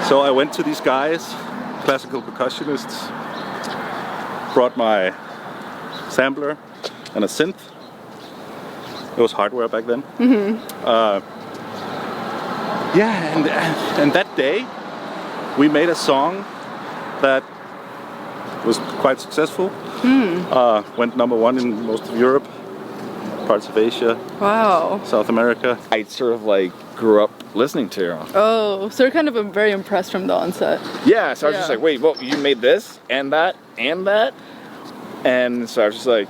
So I went to these guys, classical percussionists, brought my sampler and a synth. It was hardware back then. Yeah, and that day we made a song that was quite successful. Went #1 in most of Europe, parts of Asia. Wow. South America. I sort of like grew up listening to. Oh, so you're kind of very impressed from the onset. Yeah, so I was just like, wait, well, you made this and that and that? And so I was just like,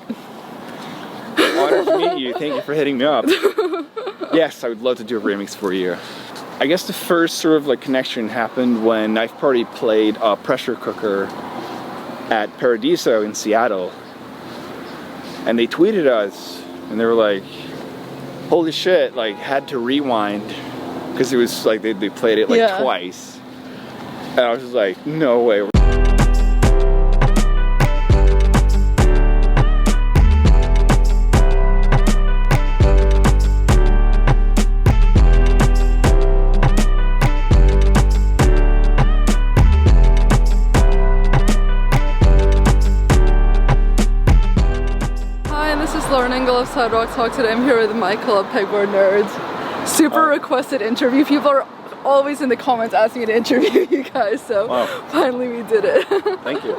honor to meet you, thank you for hitting me up. Yes, I would love to do a remix for you. I guess the first sort of like connection happened when Knife Party played a pressure cooker at Paradiso in Seattle. And they tweeted us and they were like, holy shit, like had to rewind because it was like they played it like twice. And I was just like, no way. Of Sidewalk Talk. Today I'm here with Michael of PEGBOARD Nerds. Super requested interview. People are always in the comments asking me to interview you guys, so finally we did it. Thank you.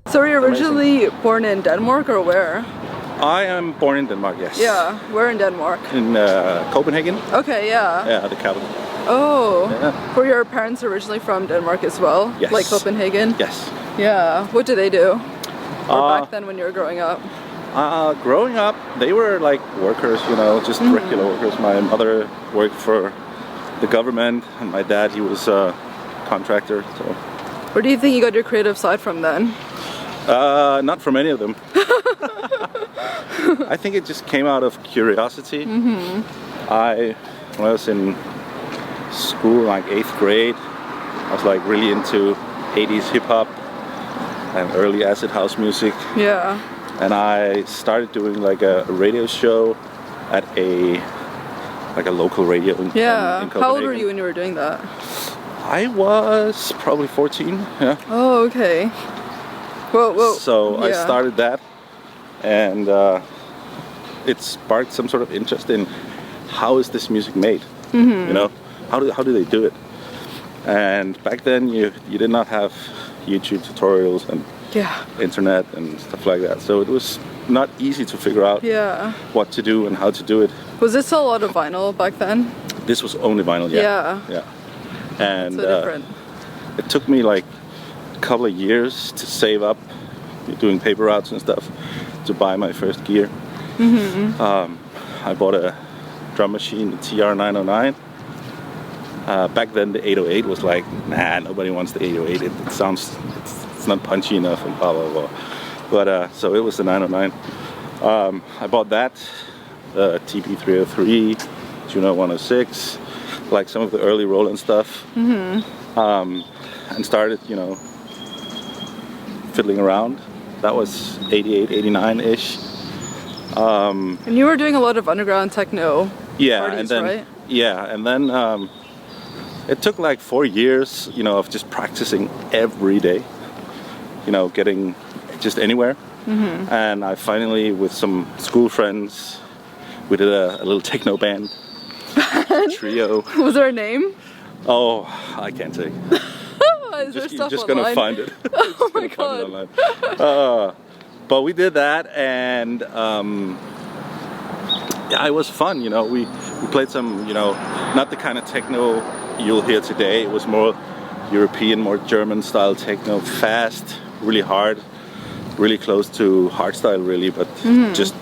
So were you originally born in Denmark or where? I am born in Denmark, yes. Yeah, where in Denmark? In Copenhagen. Okay, yeah. Yeah, the capital. Oh, yeah. Were your parents originally from Denmark as well? Yes. Like Copenhagen? Yes. Yeah, what did they do? Or back then when you were growing up? Growing up, they were like workers, you know, just regular workers. My mother worked for the government, and my dad, he was a contractor. So, where do you think you got your creative side from then? Not from any of them. I think it just came out of curiosity. When I was in school, like 8th grade, I was like really into 80s hip hop and early acid house music. Yeah. And I started doing like a radio show at a local radio in Copenhagen. How old were you when you were doing that? I was probably 14, yeah. Oh, okay. Whoa. So I started that, and it sparked some sort of interest in how is this music made? You know, how do they do it? And back then you did not have YouTube tutorials and internet and stuff like that, so it was not easy to figure out what to do and how to do it. Was this a lot of vinyl back then? This was only vinyl, yeah. And so different. It took me like a couple of years to save up, doing paper routes and stuff, to buy my first gear. I bought a drum machine, the TR-909. Back then the 808 was like, nah, nobody wants the 808. It sounds, it's not punchy enough and blah blah blah. But so it was the 909. I bought that, TP303, Jina 106, like some of the early Roland stuff, and started, you know, fiddling around. That was 88, 89-ish. And you were doing a lot of underground techno parties, right? Yeah, and then it took like 4 years, you know, of just practicing every day, you know, getting just anywhere. And I finally, with some school friends, we did a little techno band, trio. Was there a name? Oh, I can't say. You're just gonna find it. Oh my god. But we did that, and yeah, it was fun. You know, we played some, you know, not the kind of techno you'll hear today. It was more European, more German style techno, fast, really hard, really close to hardstyle, really, but just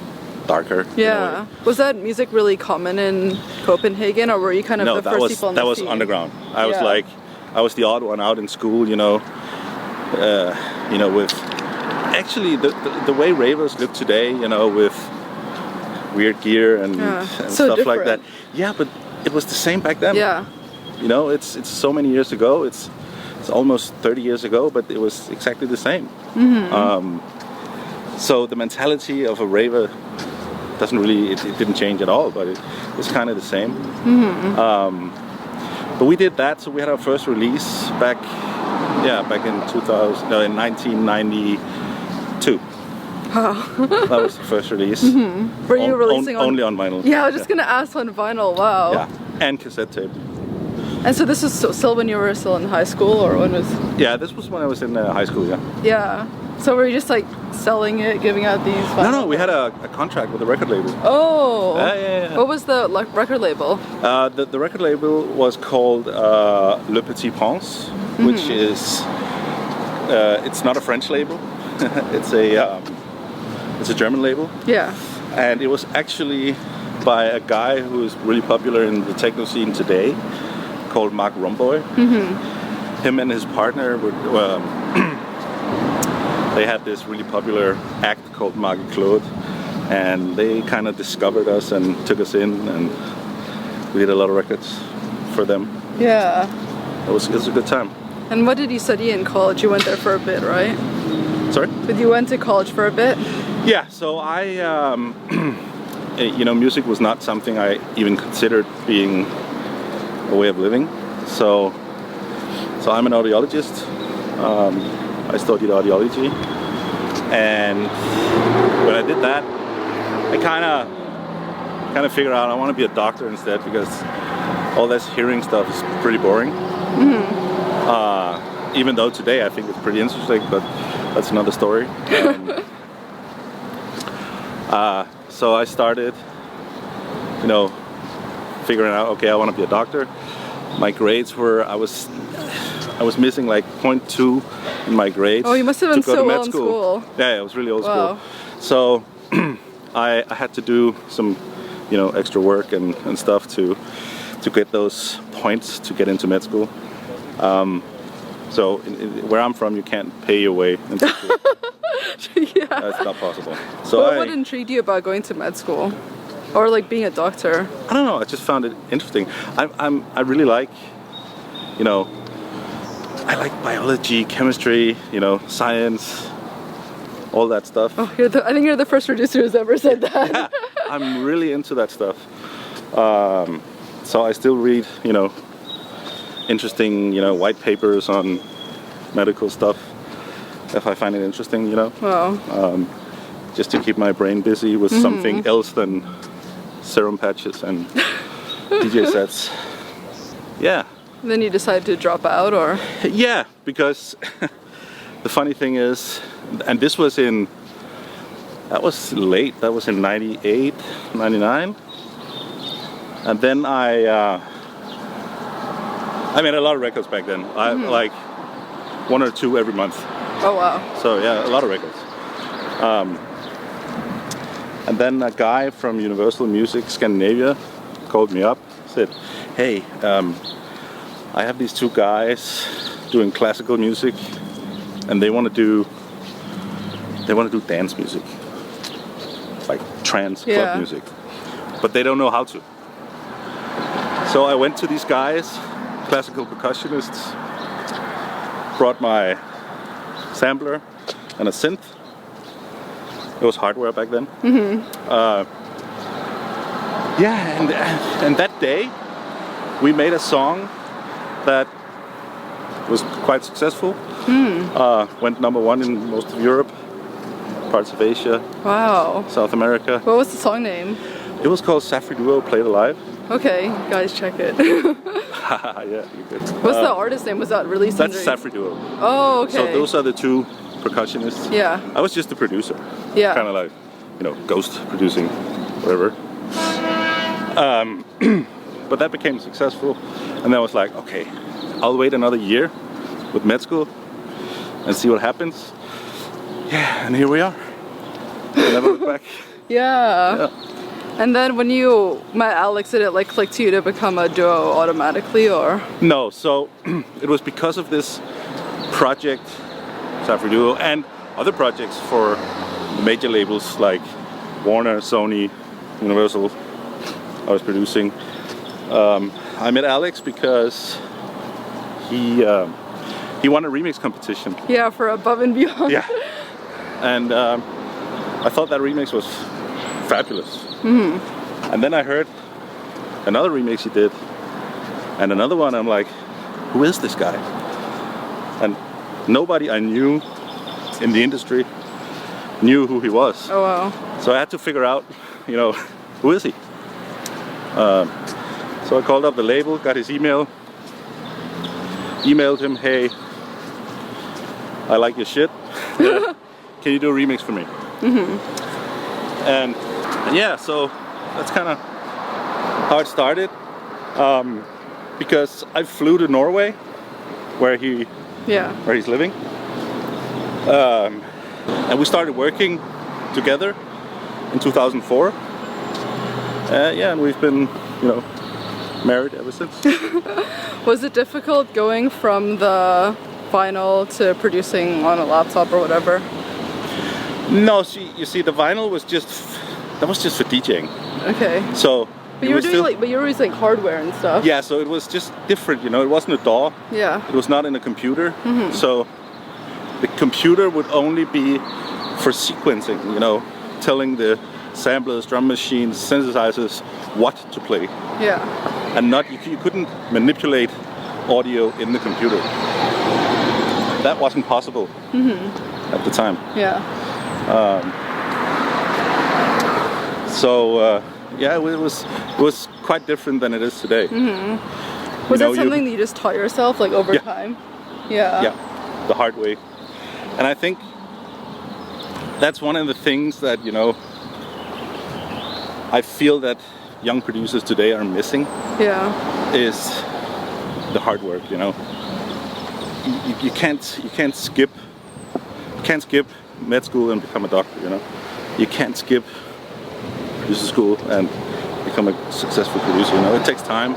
darker. Yeah. Was that music really common in Copenhagen, or were you kind of the first people on the scene? No, that was underground. I was like, I was the odd one out in school, you know, with actually the way ravers look today, you know, with weird gear and stuff like that. Yeah, but it was the same back then. Yeah. You know, it's so many years ago. It's almost 30 years ago, but it was exactly the same. So the mentality of a raver doesn't really, it didn't change at all, but it was kind of the same. But we did that, so we had our first release back in 1992. Wow. That was the first release. Were you releasing only on vinyl? Yeah, I was just gonna ask on vinyl. Wow. Yeah, and cassette tape. And so this was still when you were still in high school, or when was? Yeah, this was when I was in high school. Yeah. Yeah. So were you just like selling it, giving out these? No, we had a contract with a record label. Oh. Yeah. What was the record label? The record label was called Le Petit Prince, which is it's not a French label. It's a German label. Yeah. And it was actually by a guy who is really popular in the techno scene today, called Mark Romboy. Him and his partner were. They had this really popular act called Margie Claude, and they kind of discovered us and took us in, and we did a lot of records for them. Yeah. It was a good time. And what did you study in college? You went there for a bit, right? Sorry? But you went to college for a bit? Yeah, so I, music was not something I even considered being a way of living. So I'm an audiologist. I studied audiology, and when I did that, I kind of figured out I want to be a doctor instead, because all this hearing stuff is pretty boring. Even though today I think it's pretty interesting, but that's another story. So I started, figuring out, okay, I want to be a doctor. My grades were, I was missing like 0.2 in my grades. Oh, you must have been so well in school. Yeah, it was really old school. So I had to do some, extra work and stuff to get those points to get into med school. So where I'm from, you can't pay your way into school. Yeah. That's not possible. So what intrigued you about going to med school? Or like being a doctor? I don't know, I just found it interesting. I really like, I like biology, chemistry, science, all that stuff. Oh, I think you're the first producer who's ever said that. Yeah, I'm really into that stuff. So I still read, interesting, white papers on medical stuff if I find it interesting, Wow. Just to keep my brain busy with something else than serum patches and DJ sets. Yeah. And then you decided to drop out, or? Yeah, because the funny thing is, and that was late, that was in 98, 99. And then I made a lot of records back then. Like 1 or 2 every month. Oh wow. So yeah, a lot of records. And then a guy from Universal Music Scandinavia called me up, said, hey, I have these 2 guys doing classical music, and they want to do dance music, like trance club music, but they don't know how to. So I went to these guys, classical percussionists, brought my sampler and a synth. It was hardware back then. And that day we made a song that was quite successful. Went #1 in most of Europe, parts of Asia. Wow. South America. What was the song name? It was called Safri Duo Played Alive. Okay, guys, check it. Yeah, you could. What's the artist name? Was that released? That's Safri Duo. Oh, okay. So those are the 2 percussionists. Yeah. I was just the producer. Yeah. Kind of like, ghost producing, whatever. But that became successful, and then I was like, okay, I'll wait another year with med school and see what happens. Yeah, and here we are. I never look back. Yeah. And then when you met Alex, did it like click to you to become a duo automatically, or? No, so it was because of this project, Safri Duo, and other projects for the major labels like Warner, Sony, Universal. I was producing. I met Alex because he won a remix competition. Yeah, for Above and Beyond. Yeah, and I thought that remix was fabulous. And then I heard another remix he did And another one, I'm like, who is this guy? And nobody I knew in the industry knew who he was. Oh wow. So I had to figure out, you know, who is he? So I called up the label, got his emailed him, hey, I like your shit. Can you do a remix for me? And yeah, so that's kind of how it started. Because I flew to Norway, where he's living, and we started working together in 2004. And we've been, you know, married ever since. Was it difficult going from the vinyl to producing on a laptop or whatever? No, you see, the vinyl was just for DJing. Okay. So. But you were using hardware and stuff. Yeah, so it was just different, you know. It wasn't a DAW. Yeah. It was not in a computer. So the computer would only be for sequencing, you know, telling the samplers, drum machines, synthesizers what to play. Yeah. And not you couldn't manipulate audio in the computer. That wasn't possible at the time. Yeah. Yeah, it was quite different than it is today. Was it something that you just taught yourself, like over time? Yeah. Yeah, the hard way. And I think that's one of the things that, you know, I feel that young producers today are missing. Yeah. Is the hard work, you know. You can't skip med school and become a doctor, you know. You can't skip producer school and become a successful producer, you know. It takes time.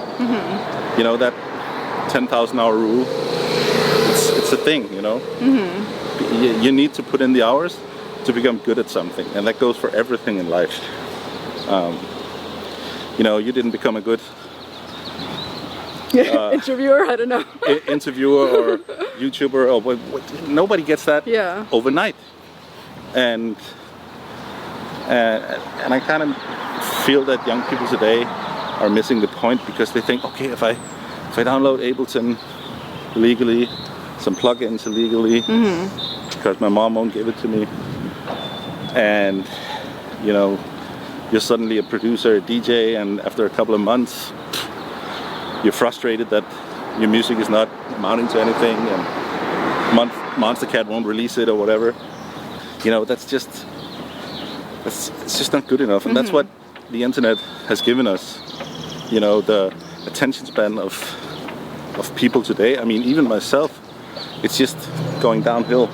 You know, that 10,000 hour rule, it's a thing, you know. You need to put in the hours to become good at something, and that goes for everything in life. You know, you didn't become a good interviewer, I don't know. Interviewer or YouTuber, or nobody gets that overnight. And I kind of feel that young people today are missing the point, because they think, okay, if I download Ableton legally, some plugins illegally, because my mom won't give it to me, and you know, you're suddenly a producer, a DJ, and after a couple of months, you're frustrated that your music is not amounting to anything, and Monstercat won't release it or whatever. You know, it's just not good enough, and that's what the internet has given us. You know, the attention span of people today. I mean, even myself, it's just going downhill.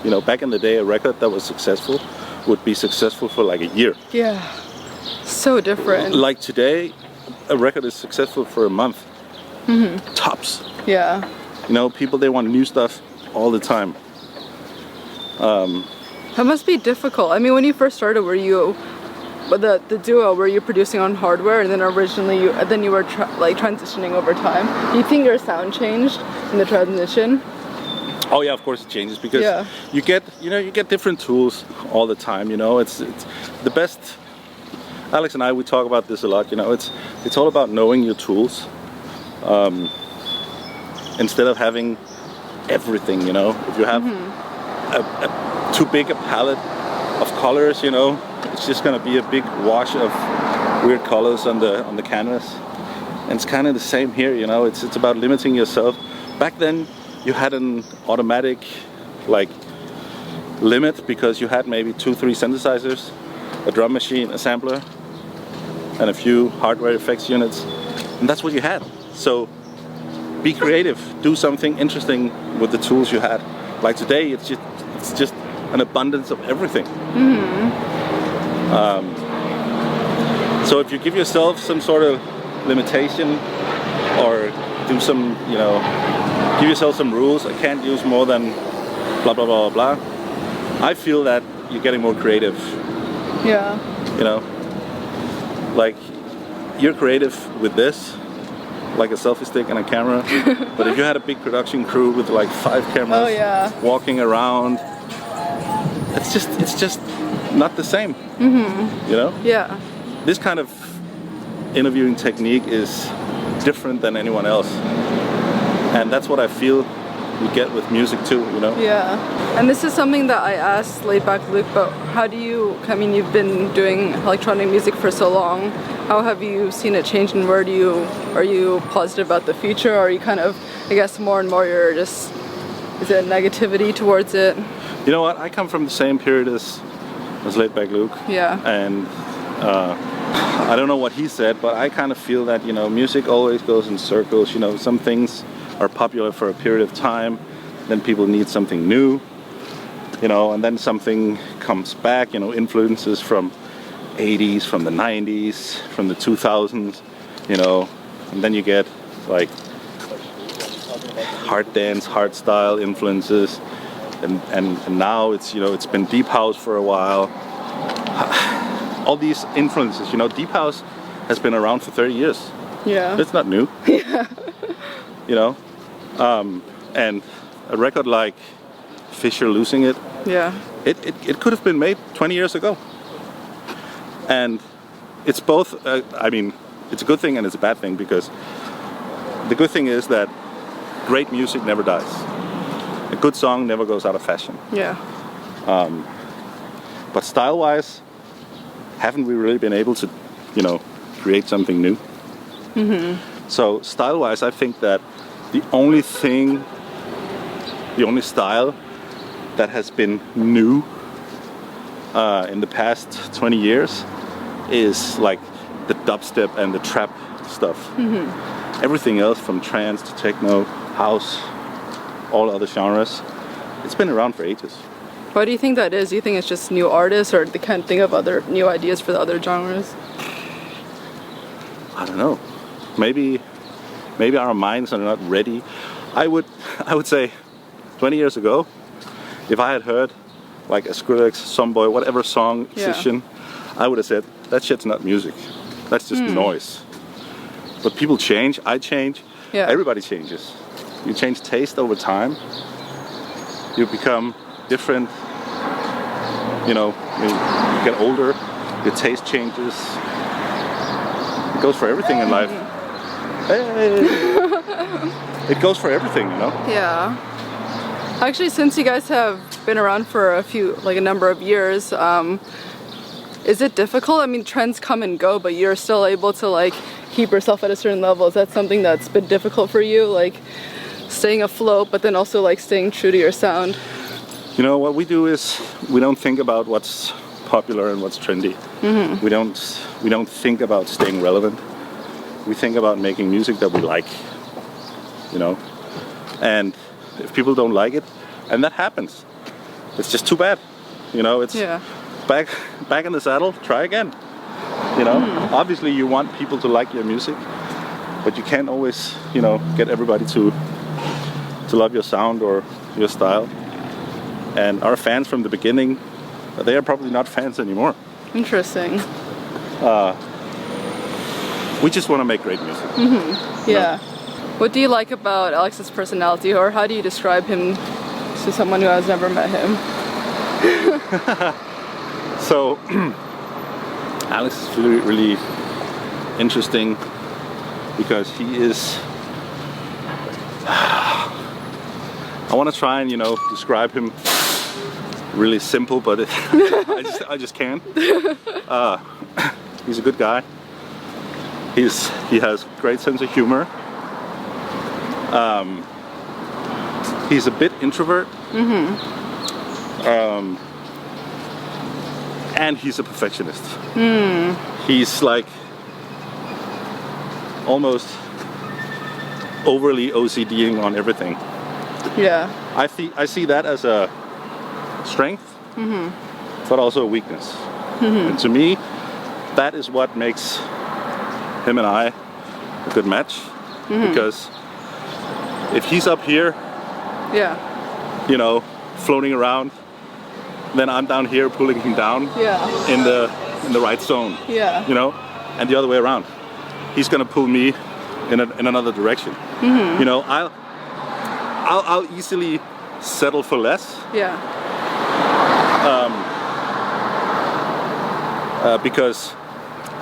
You know, back in the day, a record that was successful would be successful for like a year. Yeah, so different. Like today, a record is successful for a month. Tops. Yeah. You know, people, they want new stuff all the time. That must be difficult. I mean, when you first started, were you the duo? Were you producing on hardware, and then originally you were transitioning over time? Do you think your sound changed in the transition? Oh yeah, of course it changes, because you get different tools all the time. You know, it's the best. Alex and I, we talk about this a lot. You know, it's all about knowing your tools, instead of having everything. You know, if you have too big a palette of colors, you know, it's just gonna be a big wash of weird colors on the canvas. And it's kind of the same here. You know, it's about limiting yourself. Back then, you had an automatic limit, because you had maybe 2-3 synthesizers, a drum machine, a sampler, and a few hardware effects units, and that's what you had. So be creative, do something interesting with the tools you had. Like today, it's just an abundance of everything. So if you give yourself some sort of limitation, or do some, you know, give yourself some rules, I can't use more than blah blah blah blah, I feel that you're getting more creative. Yeah. You know, like, you're creative with this, like a selfie stick and a camera, but if you had a big production crew with like 5 cameras walking around, it's just not the same. You know? Yeah. This kind of interviewing technique is different than anyone else. And that's what I feel you get with music too, you know? Yeah. And this is something that I asked Laidback Luke, but how do you, I mean, you've been doing electronic music for so long. How have you seen it change, and are you positive about the future? Or are you kind of, I guess, more and more you're just, is it negativity towards it? You know what? I come from the same period as Laidback Luke. Yeah. And I don't know what he said, but I kind of feel that, you know, music always goes in circles. You know, some things are popular for a period of time, then people need something new, you know, and then something comes back, you know, influences from 80s, from the 90s, from the 2000s, you know, and then you get like hard dance, hard style influences, and now it's, you know, it's been deep house for a while. All these influences, you know, deep house has been around for 30 years. Yeah. It's not new. Yeah. You know, and a record like Fisher Losing It, Yeah. it could have been made 20 years ago. And it's both, I mean, it's a good thing and it's a bad thing, because the good thing is that great music never dies. A good song never goes out of fashion. Yeah. But style-wise, haven't we really been able to, you know, create something new? Mm-hmm. So style-wise, I think that the only style that has been new in the past 20 years is like the dubstep and the trap stuff. Mm-hmm. Everything else, from trance to techno, house, all other genres, it's been around for ages. Why do you think that is? Do you think it's just new artists, or they can't think of other new ideas for the other genres? I don't know. Maybe our minds are not ready. I would say 20 years ago, if I had heard like a Skrillex, Someboy, whatever song, Excision, I would have said, that shit's not music. That's just noise. But people change, I change, everybody changes. You change taste over time. You become different, you know, you get older, your taste changes. It goes for everything in life. Hey. It goes for everything, you know? Yeah. Actually, since you guys have been around for a number of years, is it difficult? I mean, trends come and go, but you're still able to like keep yourself at a certain level. Is that something that's been difficult for you? Like staying afloat, but then also like staying true to your sound? You know, what we do is we don't think about what's popular and what's trendy. Mm-hmm. We don't think about staying relevant. We think about making music that we like, you know. And if people don't like it, and that happens, it's just too bad. You know, it's back in the saddle, try again. You know, obviously you want people to like your music, but you can't always, you know, get everybody to love your sound or your style. And our fans from the beginning, they are probably not fans anymore. Interesting. We just want to make great music. Mm-hmm. Yeah. What do you like about Alex's personality, or how do you describe him to someone who has never met him? So, Alex is really, really interesting because he is... I want to try and, you know, describe him really simple, but I just can't. He's a good guy. He has great sense of humor. He's a bit introvert. Mm-hmm. And he's a perfectionist. He's like almost overly OCDing on everything. Yeah. I see that as a strength, but also a weakness. And to me, that is what makes him and I a good match. Because if he's up here, you know, floating around, then I'm down here pulling him down in the right zone. Yeah. You know, and the other way around. He's gonna pull me in another direction. You know, I'll easily settle for less. Yeah. Because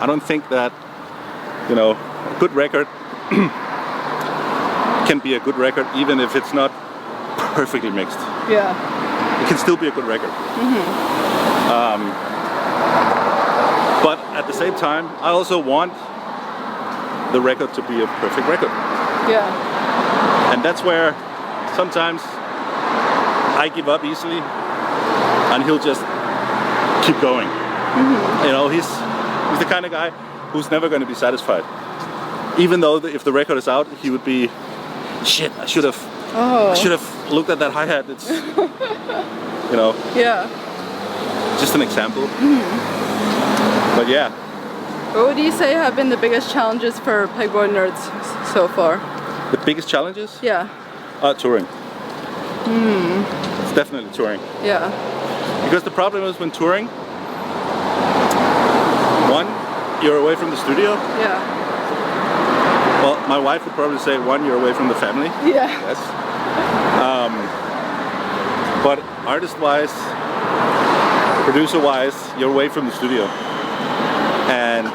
I don't think that, you know, a good record can be a good record even if it's not perfectly mixed. Yeah. It can still be a good record. But at the same time, I also want the record to be a perfect record. Yeah. And that's where sometimes I give up easily and he'll just keep going. You know, he's the kind of guy who's never going to be satisfied. Even though if the record is out, he would be, shit, I should have looked at that hi-hat. It's, you know. Yeah. Just an example. But yeah. What would you say have been the biggest challenges for PEGBOARD Nerds so far? The biggest challenges? Yeah. Touring. It's definitely touring. Yeah. Because the problem is when touring, one, you're away from the studio. Yeah. Well, my wife would probably say, one, you're away from the family. Yeah. Yes. But artist-wise, producer-wise, you're away from the studio. And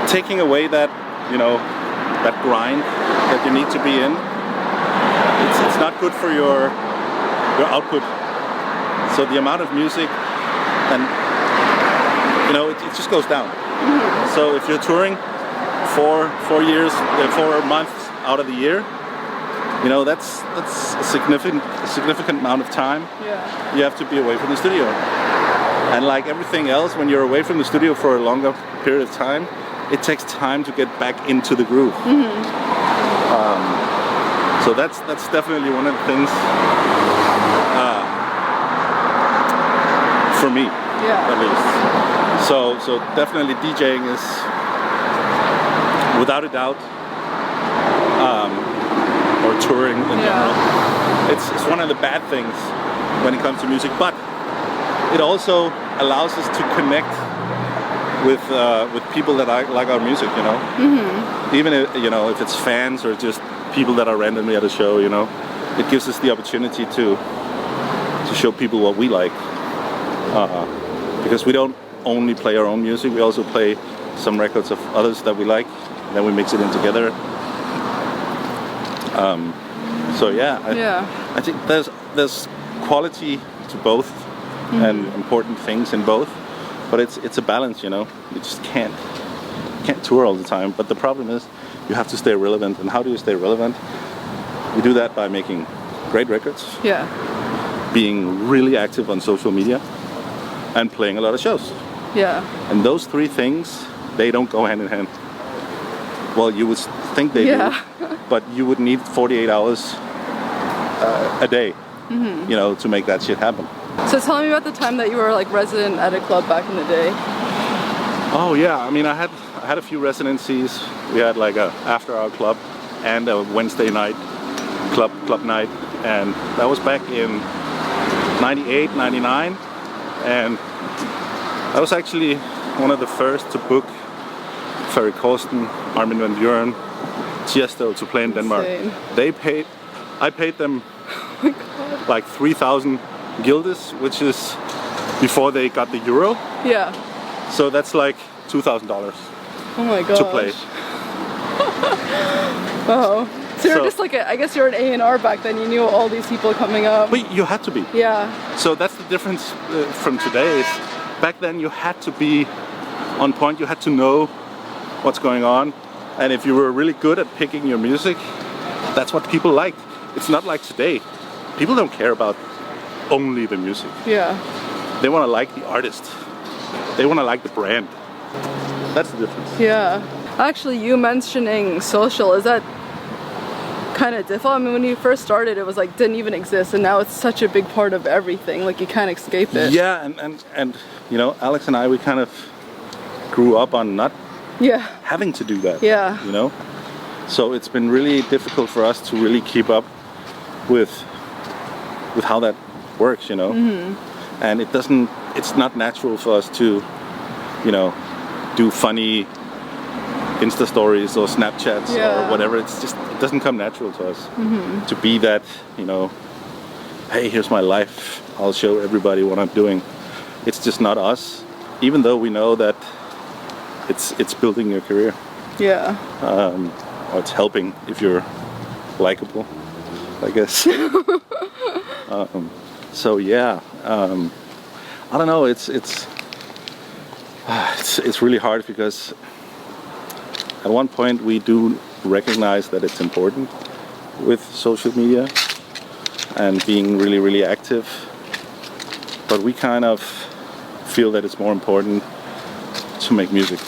taking away that, you know, that grind that you need to be in, it's not good for your output. So the amount of music, and you know, it just goes down. So if you're touring 4 months out of the year, you know, that's a significant amount of time. Yeah. You have to be away from the studio. And like everything else, when you're away from the studio for a longer period of time, it takes time to get back into the groove. So that's definitely one of the things for me, at least. So definitely DJing is, without a doubt, or touring in general, it's one of the bad things when it comes to music. But it also allows us to connect with people that like our music, you know. Even if, you know, if it's fans or just people that are randomly at a show, you know, it gives us the opportunity to show people what we like. Because we don't only play our own music, we also play some records of others that we like, and then we mix it in together. I think there's quality to both and important things in both, but it's a balance, you know. You just can't tour all the time. But the problem is you have to stay relevant. And how do you stay relevant? You do that by making great records, being really active on social media, and playing a lot of shows. Yeah. And those three things, they don't go hand in hand. Well, you would think they do, but you would need 48 hours a day, you know, to make that shit happen. So tell me about the time that you were like resident at a club back in the day. Oh yeah, I mean I had a few residencies. We had like a after-hour club and a Wednesday night club night, and that was back in 98, 99, and I was actually one of the first to book Ferry Corsten, Armin van Buuren, Tiesto to play in Denmark. Insane. I paid them like 3,000 guilders, which is before they got the euro. Yeah. So that's like $2,000 Oh my gosh. to play. Oh. So you're just like I guess you're an A&R back then. You knew all these people coming up. But you had to be. Yeah. So that's the difference from today. Is back then you had to be on point. You had to know what's going on, and if you were really good at picking your music, that's what people liked. It's not like today. People don't care about only the music. Yeah. They want to like the artist. They want to like the brand. That's the difference. Yeah. Actually, you mentioning social, is that kind of difficult? I mean, when you first started, it was like didn't even exist, and now it's such a big part of everything. Like you can't escape it. Yeah, and you know, Alex and I, we kind of grew up on not having to do that. Yeah. You know, so it's been really difficult for us to really keep up with how that works. You know, and it's not natural for us to, you know, do funny Insta stories or Snapchats or whatever. It doesn't come natural to us to be that, you know, hey, here's my life, I'll show everybody what I'm doing. It's just not us, even though we know that it's building your career. Yeah. or it's helping if you're likable, I guess. So yeah, I don't know. It's really hard because at one point we do recognize that it's important with social media and being really active, but we kind of feel that it's more important to make music.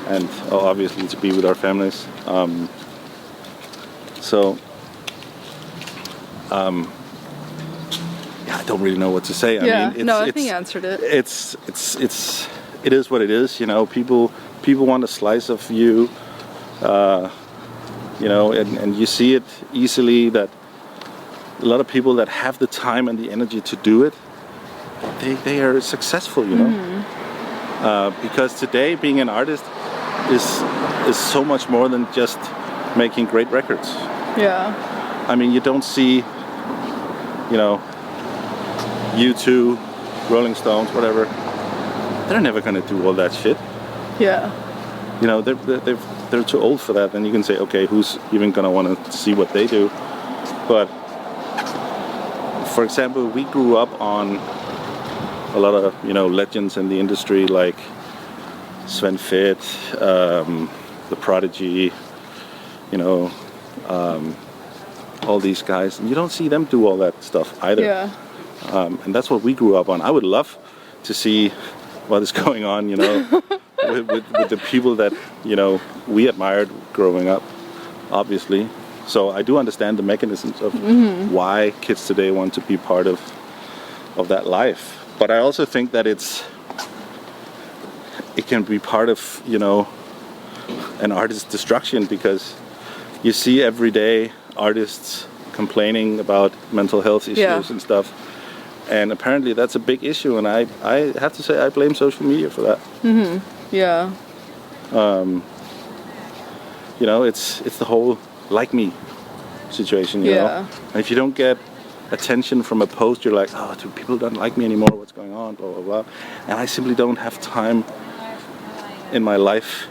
And obviously to be with our families. Yeah, I don't really know what to say. Yeah, I mean, I think you answered it. It is what it is. You know, people want a slice of you. You know, and you see it easily that a lot of people that have the time and the energy to do it, they are successful. You know, because today being an artist is so much more than just making great records. Yeah. I mean, you don't see, you know, U2, Rolling Stones, whatever. They're never gonna do all that shit. Yeah. You know, they're too old for that. Then you can say, okay, who's even gonna want to see what they do? But for example, we grew up on a lot of, you know, legends in the industry like Sven Feth, The Prodigy, you know, all these guys, and you don't see them do all that stuff either. Yeah. And that's what we grew up on. I would love to see what is going on, you know, with the people that, you know, we admired growing up, obviously. So I do understand the mechanisms of why kids today want to be part of that life. But I also think that it can be part of, you know, an artist's destruction, because you see every day artists complaining about mental health issues and stuff. And apparently that's a big issue, and I have to say I blame social media for that. Yeah. You know, it's the whole like me situation, you know. And if you don't get attention from a post, you're like, oh, do people don't like me anymore? What's going on? Blah, blah, blah. And I simply don't have time in my life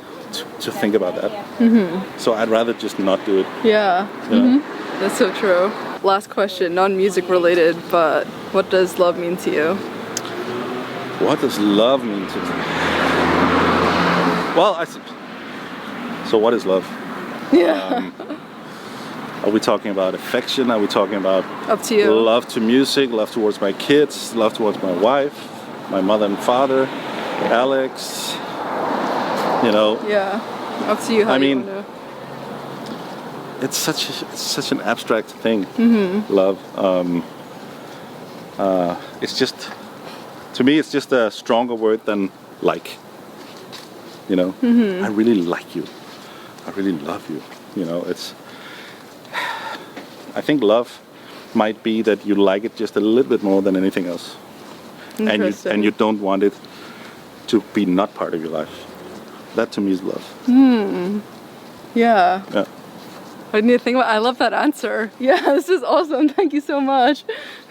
to think about that. So I'd rather just not do it. Yeah. You know? That's so true. Last question, non-music related, but what does love mean to you? What does love mean to me? Well, so what is love? Yeah. Are we talking about affection? Are we talking about Up to you. love to music, love towards my kids, love towards my wife, my mother and father, Alex? You know. Yeah. Up to you. How I mean, you want to... it's such an abstract thing. Love. It's just, to me, it's just a stronger word than like. You know, I really like you. I really love you. You know, I think love might be that you like it just a little bit more than anything else, and you don't want it to be not part of your life. That to me is love. Yeah. Yeah. I need to think about. I love that answer. Yeah, this is awesome. Thank you so much.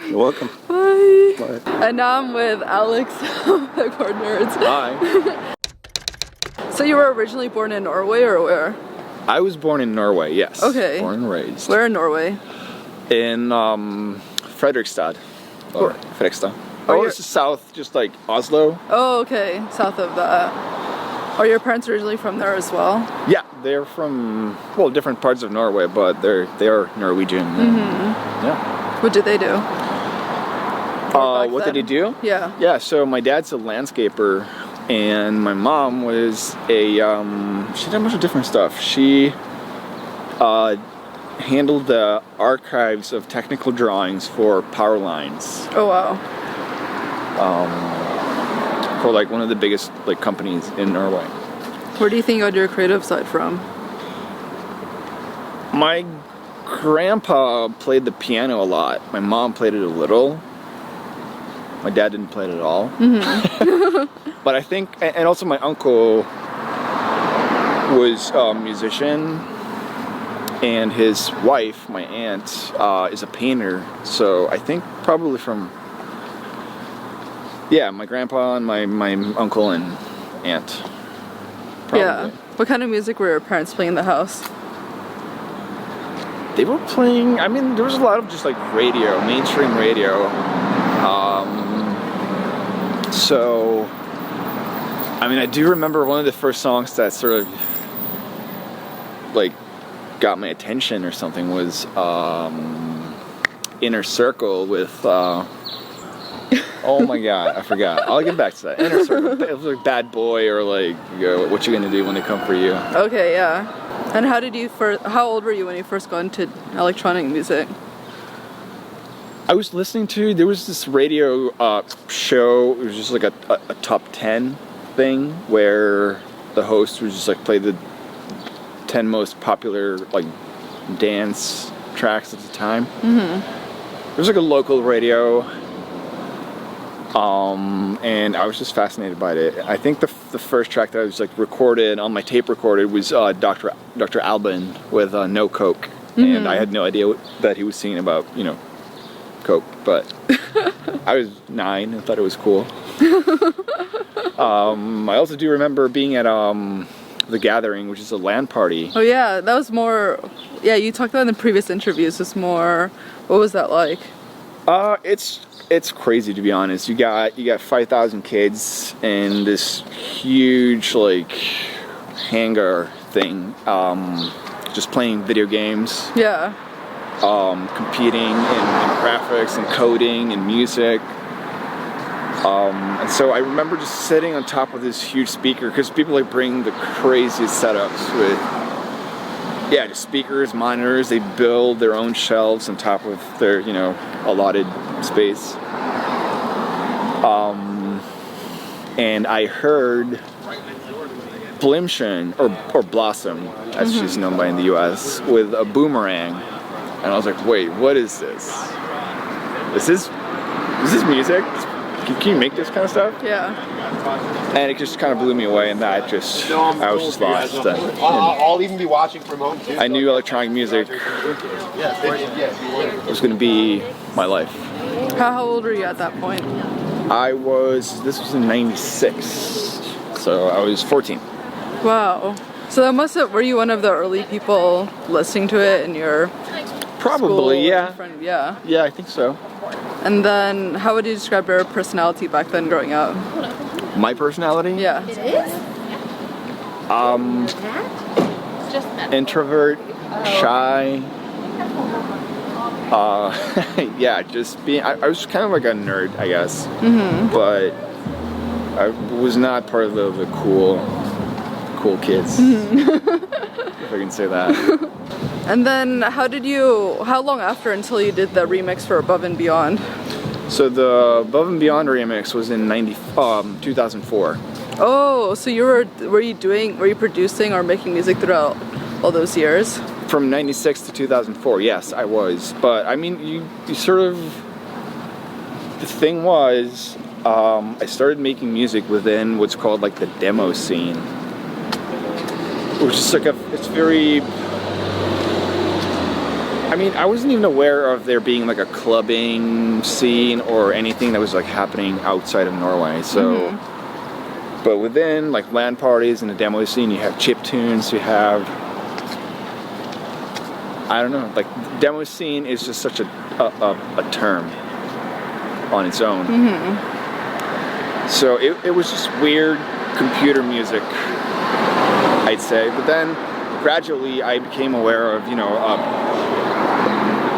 You're welcome. Bye. Bye. And now I'm with Alex of PEGBOARD Nerds. Hi. So you were originally born in Norway, or where? I was born in Norway, yes. Okay. Born and raised. Where in Norway? In Fredrikstad. Or Fredrikstad. Oh, it's south, just like Oslo. Oh, okay. South of that. Are your parents originally from there as well? Yeah, they're from, well, different parts of Norway, but they are Norwegian. Yeah. What did they do? What did he do? Yeah. Yeah, so my dad's a landscaper, and my mom was she did a bunch of different stuff. She handled the archives of technical drawings for power lines. Oh, wow. For like one of the biggest like companies in Norway. Where do you think you got your creative side from? My grandpa played the piano a lot. My mom played it a little. My dad didn't play it at all. But I think, and also my uncle was a musician, and his wife, my aunt, is a painter. So I think probably from, yeah, my grandpa and my uncle and aunt. Probably. Yeah. What kind of music were your parents playing in the house? They were playing, I mean, there was a lot of just like radio, mainstream radio. So, I mean, I do remember one of the first songs that sort of like got my attention or something was Inner Circle with, oh my god, I forgot. I'll get back to that. Inner Circle. It was like Bad Boy or like, What You Gonna Do When They Come For You. Okay, yeah. And how old were you when you first got into electronic music? I was listening to, there was this radio show, it was just like a top 10 thing where the host would just like play the 10 most popular like dance tracks at the time. It was like a local radio, and I was just fascinated by it. I think the first track that I was like recorded on my tape recorded was Dr. Alban with No Coke, and I had no idea that he was singing about, you know, Coke, but I was 9 and thought it was cool. I also do remember being at The Gathering, which is a LAN party. Oh yeah, that was more, yeah, you talked about in the previous interviews, it's more, what was that like? It's crazy, to be honest. You got 5,000 kids in this huge like hangar thing, just playing video games. Yeah. Competing in graphics and coding and music. And so I remember just sitting on top of this huge speaker, because people like bring the craziest setups with, yeah, just speakers, monitors. They build their own shelves on top of their, you know, allotted space. And I heard Blimshin, or Blossom, as she's known by in the US, with a boomerang. And I was like, wait, what is this? Is this music? Can you make this kind of stuff? Yeah. And it just kind of blew me away, and I was just lost. I'll even be watching from home too. I knew electronic music was going to be my life. How old were you at that point? This was in 96, so I was 14. Wow. So were you one of the early people listening to it in your Probably, school, yeah. Yeah. Yeah, I think so. And then, how would you describe your personality back then growing up? My personality? Yeah. Introvert, shy. Yeah, just being. I was kind of like a nerd, I guess. But I was not part of the cool kids. If I can say that. And then how long after until you did the remix for Above and Beyond? So the Above and Beyond remix was in 2004. Oh, so were you producing or making music throughout all those years? From 96 to 2004, yes, I was. But I mean, you sort of, the thing was, I started making music within what's called like the demo scene, which is like it's very, I mean, I wasn't even aware of there being like a clubbing scene or anything that was like happening outside of Norway. So, but within like LAN parties and the demo scene, you have chiptunes, you have, I don't know, like demo scene is just such a term on its own. So it was just weird computer music, I'd say. But then gradually I became aware of, you know,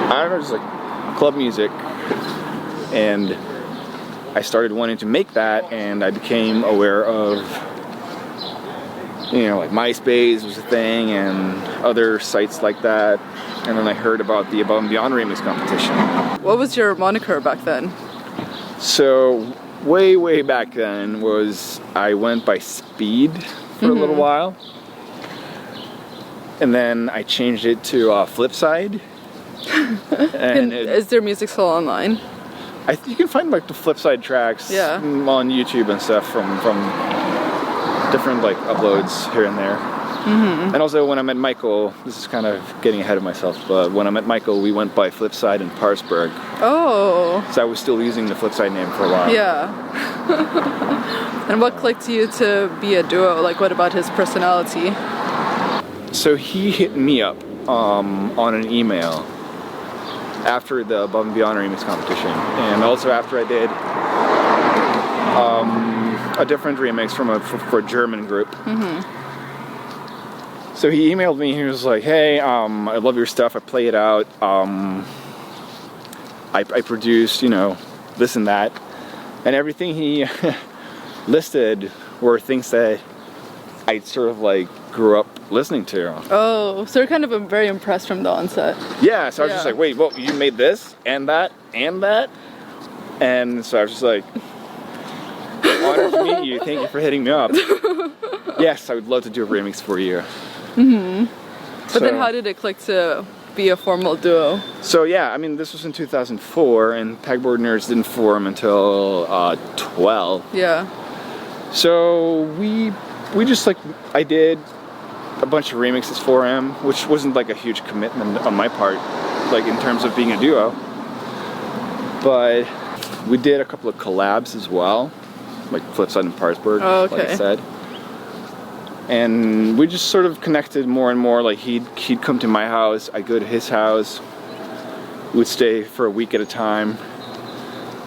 I don't know, just like club music, and I started wanting to make that, and I became aware of, you know, like MySpace was a thing and other sites like that, and then I heard about the Above and Beyond remix competition. What was your moniker back then? So way back then I went by Speed for a little while, and then I changed it to Flipside. And is their music still online? You can find like the Flipside tracks on YouTube and stuff from different like uploads here and there. And also when I met Michael, this is kind of getting ahead of myself, but when I met Michael, we went by Flipside and Parsberg. Oh. So I was still using the Flipside name for a while. Yeah. And what clicked you to be a duo? Like, what about his personality? So he hit me up on an email after the Above and Beyond remix competition, and also after I did a different remix for a German group. So he emailed me. He was like, "Hey, I love your stuff. I play it out. I produce, you know, this and that," and everything he listed were things that I sort of like grew up listening to. Oh, so you're kind of very impressed from the onset. Yeah, so I was just like, wait, well, you made this and that and that? And so I was just like, honored to meet you. Thank you for hitting me up. Yes, I would love to do a remix for you. But then how did it click to be a formal duo? So yeah, I mean, this was in 2004, and PEGBOARD Nerds didn't form until 12. Yeah. So we just like, I did a bunch of remixes for him, which wasn't like a huge commitment on my part, like in terms of being a duo. But we did a couple of collabs as well, like Flipside and Parsberg, like I said. And we just sort of connected more and more. Like he'd come to my house, I'd go to his house. We would stay for a week at a time,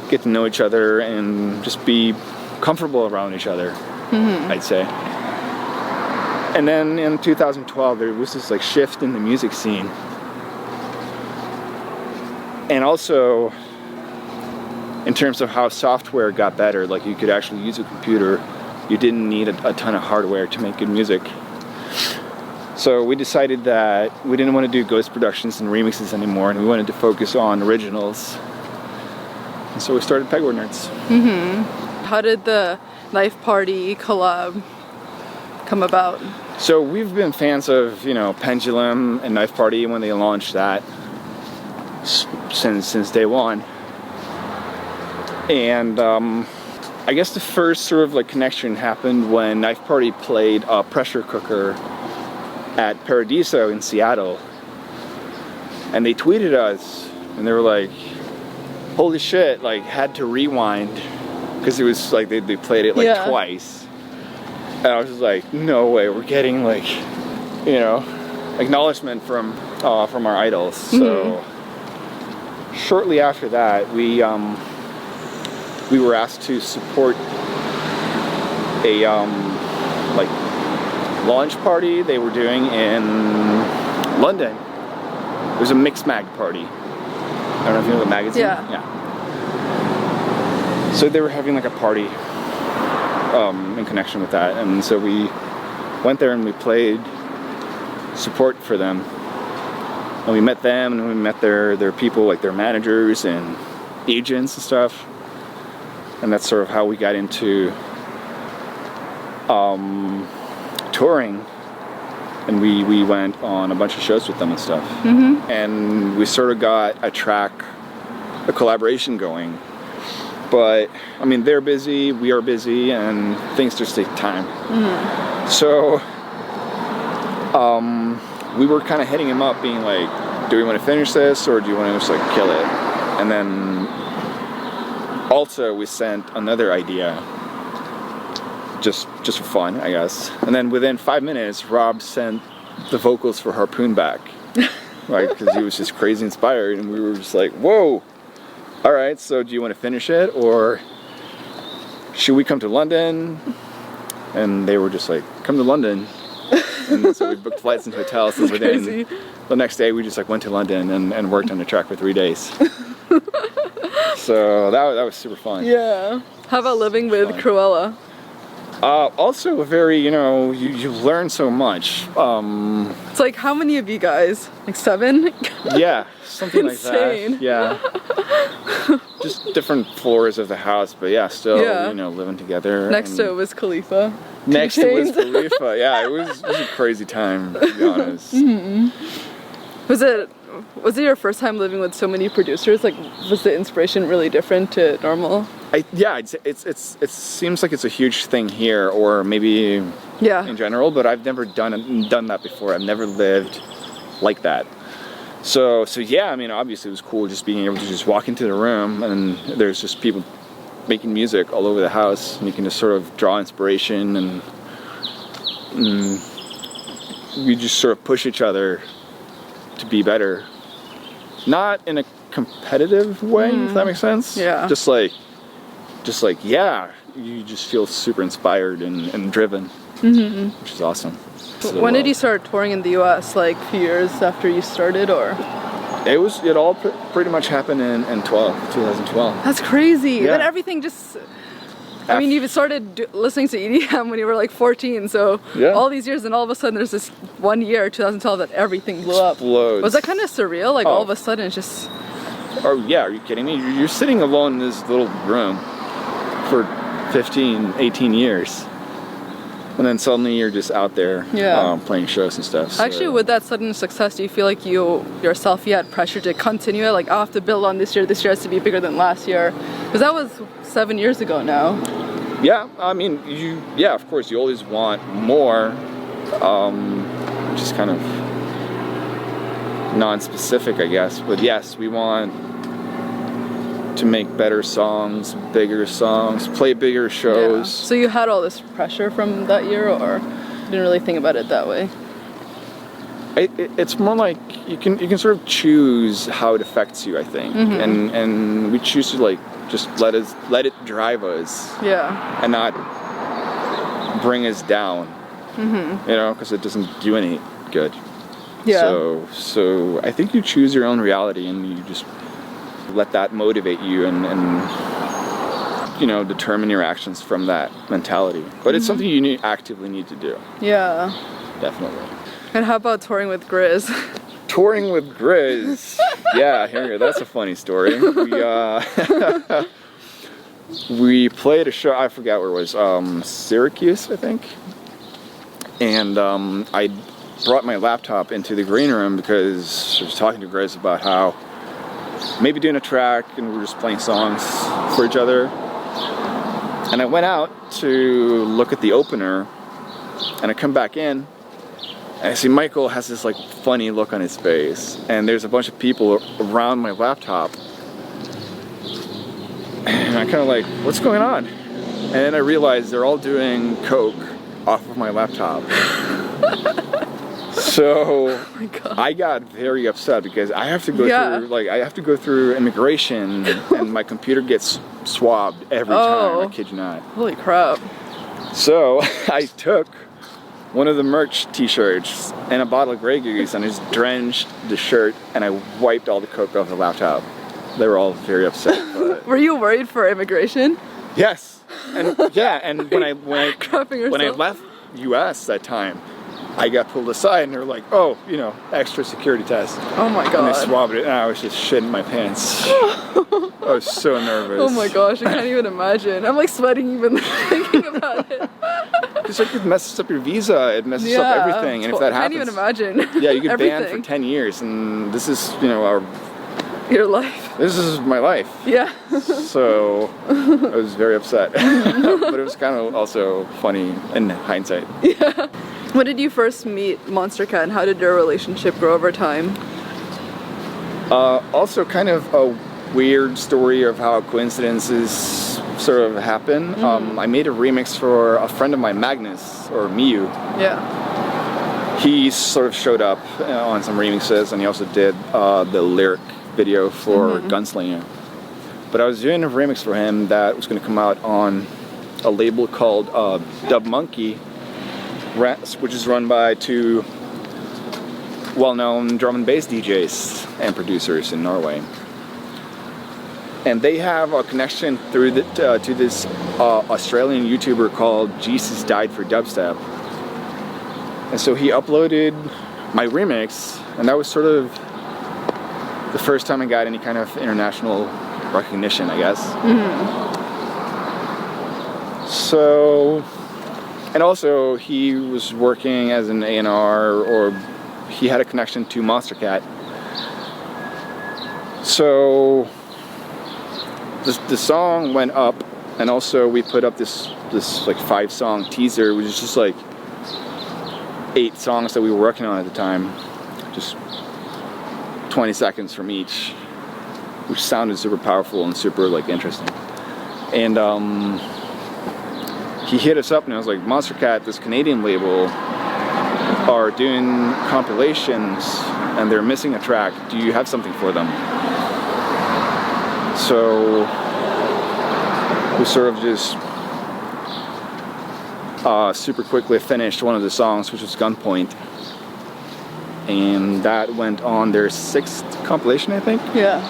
get to know each other, and just be comfortable around each other, I'd say. And then in 2012, there was this like shift in the music scene. And also, in terms of how software got better, like you could actually use a computer. You didn't need a ton of hardware to make good music. So we decided that we didn't want to do ghost productions and remixes anymore, and we wanted to focus on originals. And so we started PEGBOARD Nerds. How did the Knife Party collab come about? So we've been fans of, you know, Pendulum and Knife Party when they launched that since day one. And I guess the first sort of like connection happened when Knife Party played a Pressure Cooker at Paradiso in Seattle. And they tweeted us, and they were like, holy shit, like had to rewind, because it was like they played it like twice. And I was just like, no way, we're getting like, you know, acknowledgement from our idols. So shortly after that, we were asked to support a like launch party they were doing in London. It was a Mix Mag party. I don't know if you know the magazine. Yeah. So they were having like a party in connection with that, and so we went there and we played support for them. And we met them, and we met their people, like their managers and agents and stuff. And that's sort of how we got into touring. And we went on a bunch of shows with them and stuff. And we sort of got a collaboration going. But, I mean, they're busy, we are busy, and things just take time. So, we were kind of hitting him up, being like, do we want to finish this, or do you want to just, like, kill it? And then, also, we sent another idea, just for fun, I guess. And then within 5 minutes, Rob sent the vocals for Harpoon back, right? Because he was just crazy inspired, and we were just like, whoa! All right, so do you want to finish it, or should we come to London? And they were just like, come to London. And so we booked flights and hotels, and within the next day we just like went to London and worked on the track for 3 days. So that was super fun. Yeah. How about living with Krewella? Also a very, you know, you learn so much. It's like, how many of you guys? Like 7? Yeah, something like Insane. that. Yeah. Just different floors of the house, but yeah, still, you know, living together. Next to it was Khalifa. Next to it was Khalifa. Yeah, it was a crazy time, to be honest. Was it your first time living with so many producers? Like, was the inspiration really different to normal? Yeah, it seems like it's a huge thing here, or maybe in general, but I've never done that before. I've never lived like that. So yeah, I mean, obviously it was cool just being able to just walk into the room and there's just people making music all over the house, and you can just sort of draw inspiration and we just sort of push each other to be better. Not in a competitive way, if that makes sense. Yeah. Just like, yeah, you just feel super inspired and driven, which is awesome. So, when did you start touring in the U.S.? Like a few years after you started, or? It all pretty much happened in 2012. That's crazy. Yeah. Then everything just. I mean, you started listening to EDM when you were like 14, so all these years, and all of a sudden there's this 1 year, 2012, that everything blew up. Explodes. Was that kind of surreal? Like all of a sudden it's just... Oh yeah, are you kidding me? You're sitting alone in this little room for 15, 18 years. And then suddenly you're just out there playing shows and stuff. So. Actually, with that sudden success, do you feel like you had pressure to continue it? Like, I have to build on this year has to be bigger than last year. Because that was 7 years ago now. Yeah, I mean, of course, you always want more. Just kind of non-specific, I guess. But yes, we want to make better songs, bigger songs, play bigger shows. Yeah. So you had all this pressure from that year, or didn't really think about it that way? It's more like you can sort of choose how it affects you, I think, and we choose to like just let it drive us, and not bring us down, you know, because it doesn't do any good. Yeah. So I think you choose your own reality, and you just let that motivate you, and you know, determine your actions from that mentality. But it's something you actively need to do. Yeah. Definitely. And how about touring with Grizz? Touring with Grizz. Yeah, here, that's a funny story. We played a show, I forgot where it was, Syracuse, I think. And I brought my laptop into the green room because I was talking to Grizz about how maybe doing a track, and we were just playing songs for each other. And I went out to look at the opener, and I come back in, and I see Michael has this like funny look on his face, and there's a bunch of people around my laptop, and I kind of like, what's going on? And then I realized they're all doing coke off of my laptop. So I got very upset because I have to go through immigration, and my computer gets swabbed every time. I kid you not. Holy crap. So I took one of the merch t-shirts and a bottle of Grey Goose, and I just drenched the shirt, and I wiped all the coke off the laptop. They were all very upset. But were you worried for immigration? Yes. And when I left US that time, I got pulled aside, and they were like, oh, you know, extra security test. Oh my god. And they swabbed it, and I was just shitting my pants. I was so nervous. Oh my gosh, I can't even imagine. I'm like sweating even thinking about it. It's like it messes up your visa, it messes up everything, and if that happens... I can't even imagine. Yeah, you get banned for 10 years, and this is, you know, your life. This is my life. Yeah. So I was very upset. But it was kind of also funny in hindsight. Yeah. When did you first meet Monstercat, and how did your relationship grow over time? Also kind of a weird story of how coincidences sort of happen. I made a remix for a friend of mine, Magnus, or Miu. Yeah. He sort of showed up on some remixes, and he also did the lyric video for Gunslinger. But I was doing a remix for him that was going to come out on a label called Dub Monkey, which is run by two well-known drum and bass DJs and producers in Norway. And they have a connection through to this Australian YouTuber called Jesus Died for Dubstep. And so he uploaded my remix, and that was sort of the first time I got any kind of international recognition, I guess. So, and also he was working as an A&R, or he had a connection to Monstercat. So the song went up, and also we put up this like 5-song teaser, which is just like 8 songs that we were working on at the time, just 20 seconds from each, which sounded super powerful and super like interesting. And he hit us up, and I was like, Monstercat, this Canadian label, are doing compilations and they're missing a track, do you have something for them? So we sort of just super quickly finished one of the songs, which was Gunpoint, and that went on their 6th compilation, I think. Yeah.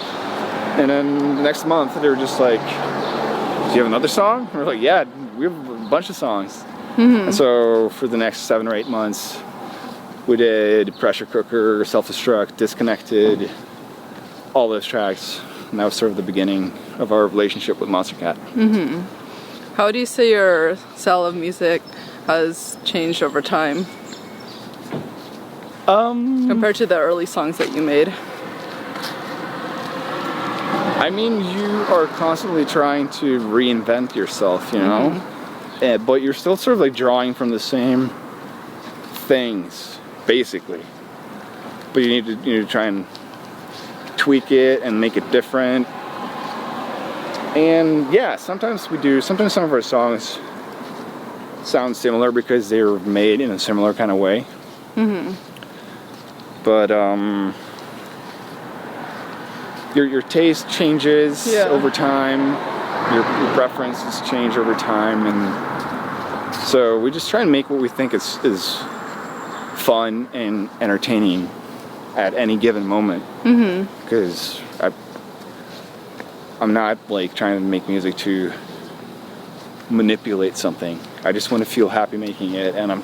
And then next month they were just like, do you have another song? And we're like, yeah, we have a bunch of songs. And so for the next 7 or 8 months we did Pressure Cooker, Self-Destruct, Disconnected, all those tracks, and that was sort of the beginning of our relationship with Monstercat. How do you say your style of music has changed over time? Compared to the early songs that you made? I mean, you are constantly trying to reinvent yourself, you know? But you're still sort of like drawing from the same things, basically. But you need to try and tweak it and make it different. And yeah, sometimes some of our songs sound similar because they were made in a similar kind of way. But your taste changes over time, your preferences change over time, and so we just try and make what we think is fun and entertaining at any given moment. Because I'm not like trying to make music to manipulate something. I just want to feel happy making it, and I'm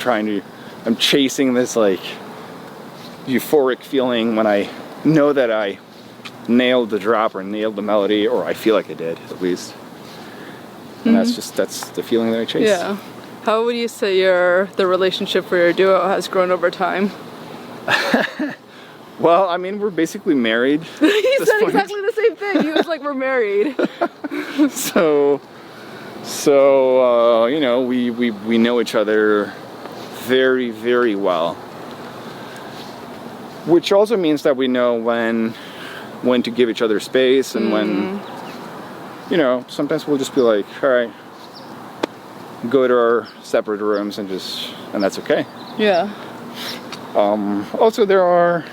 chasing this like euphoric feeling when I know that I nailed the drop or nailed the melody, or I feel like I did at least. And that's the feeling that I chase. Yeah. How would you say the relationship for your duo has grown over time? Well, I mean, we're basically married. He said exactly the same thing. He was like, we're married. So you know, we know each other very, very well. Which also means that we know when to give each other space, and when, you know, sometimes we'll just be like, all right, go to our separate rooms and that's okay. Yeah. Also, there are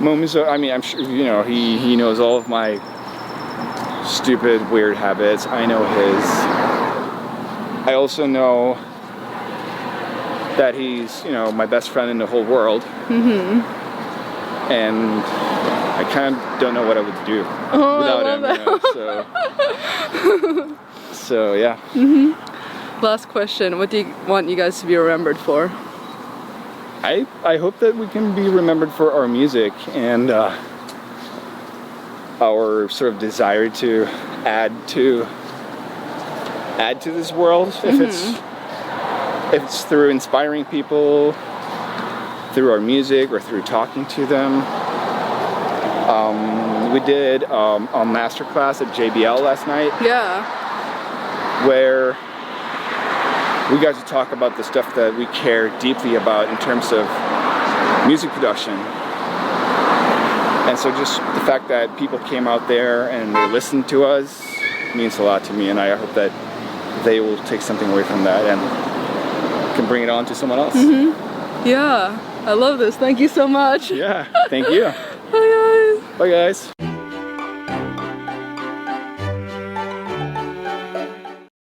moments of, I mean, I'm sure, you know, he knows all of my stupid, weird habits. I know his. I also know that he's, you know, my best friend in the whole world. And I kind of don't know what I would do without him. You know, so yeah. Last question. What do you want you guys to be remembered for? I hope that we can be remembered for our music and our sort of desire to add to this world. If it's through inspiring people, through our music, or through talking to them. We did a masterclass at JBL last night. Yeah. Where we got to talk about the stuff that we care deeply about in terms of music production. And so just the fact that people came out there and they listened to us means a lot to me, and I hope that they will take something away from that and can bring it on to someone else. Yeah, I love this. Thank you so much. Yeah, thank you. Bye guys. Bye guys.